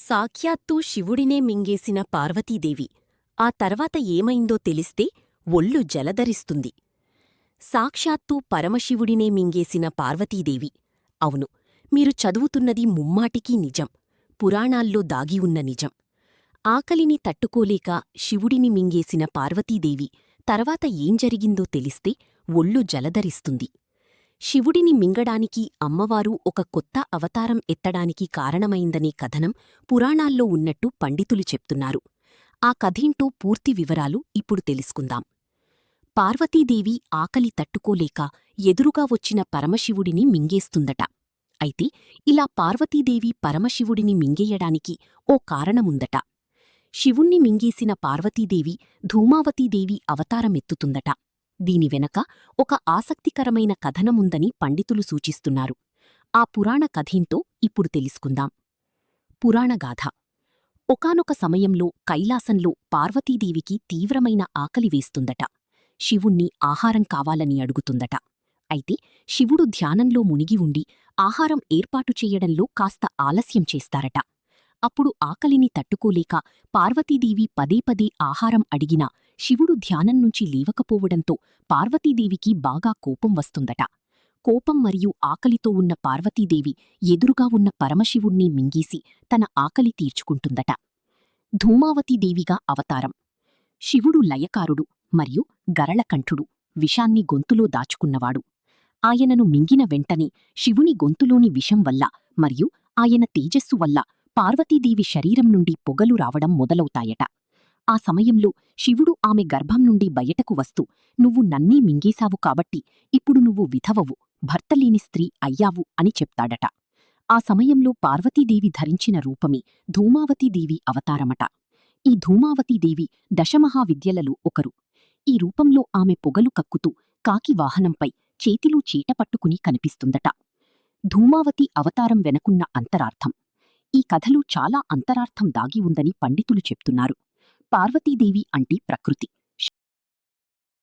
సాక్షాత్తూ శివుడినే మింగేసిన పార్వతీదేవి ఆ తర్వాత ఏమైందో తెలిస్తే ఒళ్ళు జలధరిస్తుంది. సాక్షాత్తూ పరమశివుడినే మింగేసిన పార్వతీదేవి. అవును, మీరు చదువుతున్నది ముమ్మాటికీ నిజం, పురాణాల్లో దాగి ఉన్న నిజం. ఆకలిని తట్టుకోలేక శివుడిని మింగేసిన పార్వతీదేవి తర్వాత ఏం జరిగిందో తెలిస్తే ఒళ్ళు జలధరిస్తుంది. శివుడిని మింగడానికి అమ్మవారు ఒక కొత్త అవతారం ఎత్తడానికి కారణమైందనే కథనం పురాణాల్లో ఉన్నట్టు పండితులు చెప్తున్నారు. ఆ కథేంటో పూర్తి వివరాలు ఇప్పుడు తెలుసుకుందాం. పార్వతీదేవి ఆకలి తట్టుకోలేక ఎదురుగా వచ్చిన పరమశివుడిని మింగేస్తుందట. అయితే ఇలా పార్వతీదేవి పరమశివుడిని మింగేయడానికి ఓ కారణముందట. శివుణ్ణి మింగేసిన పార్వతీదేవి ధూమావతీదేవి అవతారమెత్తుతుందట. దీని వెనక ఒక ఆసక్తికరమైన కథనముందని పండితులు సూచిస్తున్నారు. ఆ పురాణ కథేంటో ఇప్పుడు తెలుసుకుందాం. పురాణగాథ. ఒకానొక సమయంలో కైలాసంలో పార్వతీదేవికి తీవ్రమైన ఆకలి వేస్తుందట. శివుణ్ణి ఆహారం కావాలని అడుగుతుందట. అయితే శివుడు ధ్యానంలో మునిగి ఉండి ఆహారం ఏర్పాటు చెయ్యడంలో కాస్త ఆలస్యం చేస్తారట. అప్పుడు ఆకలిని తట్టుకోలేక పార్వతీదేవి పదేపదే ఆహారం అడిగినా శివుడు ధ్యానం నుంచి లేవకపోవడంతో పార్వతీదేవికి బాగా కోపం వస్తుందట. కోపం మరియు ఆకలితో ఉన్న పార్వతీదేవి ఎదురుగా ఉన్న పరమశివుణ్ణి మింగేసి తన ఆకలి తీర్చుకుంటుందట. ధూమావతీదేవిగా అవతారం. శివుడు లయకారుడు మరియు గరళకంఠుడు, విషాన్ని గొంతులో దాచుకున్నవాడు. ఆయనను మింగిన వెంటనే శివుని గొంతులోని విషం వల్ల మరియు ఆయన తేజస్సు వల్ల పార్వతీదేవి శరీరం నుండి పొగలు రావడం మొదలవుతాయట. ఆ సమయంలో శివుడు ఆమె గర్భం నుండి బయటకు వస్తూ, "నువ్వు నన్నే మింగేశావు కాబట్టి ఇప్పుడు నువ్వు విధవవు, భర్తలేని స్త్రీ అయ్యావు" అని చెప్తాడట. ఆ సమయంలో పార్వతీదేవి ధరించిన రూపమే ధూమావతీదేవి అవతారమట. ఈ ధూమావతీదేవి దశమహావిద్యలలో ఒకరు. ఈ రూపంలో ఆమె పొగలు కక్కుతూ కాకి వాహనంపై చేతిలో చీట పట్టుకుని కనిపిస్తుందట. ధూమావతి అవతారం వెనకున్న అంతరార్థం. ఈ కథలో చాలా అంతరార్థం దాగి ఉందని పండితులు చెప్తున్నారు. పార్వతీదేవి అంటే ప్రకృతి.